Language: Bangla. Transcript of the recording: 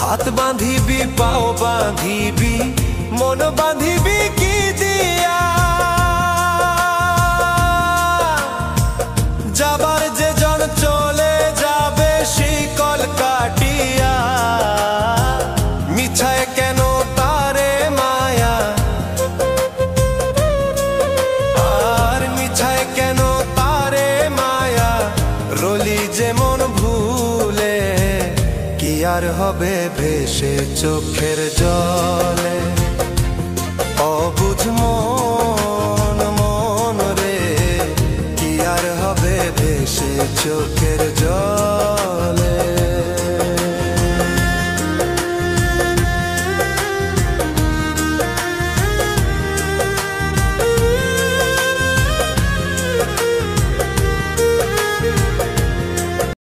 হাত বাঁধিবি পাও বাঁধিবি মন বাঁধিবি কি দিয়া, যাবার যে জন চলে যাবে শিকল কাটিয়া। মিছায় কেন তারে মায়া, আর মিছায় কেন তারে মায়া, রলি যেমন ভুলে কি আর হবে ভেসে চোখের জলে। অবুঝ মন মন রে কি আর হবে ভেসে চোখ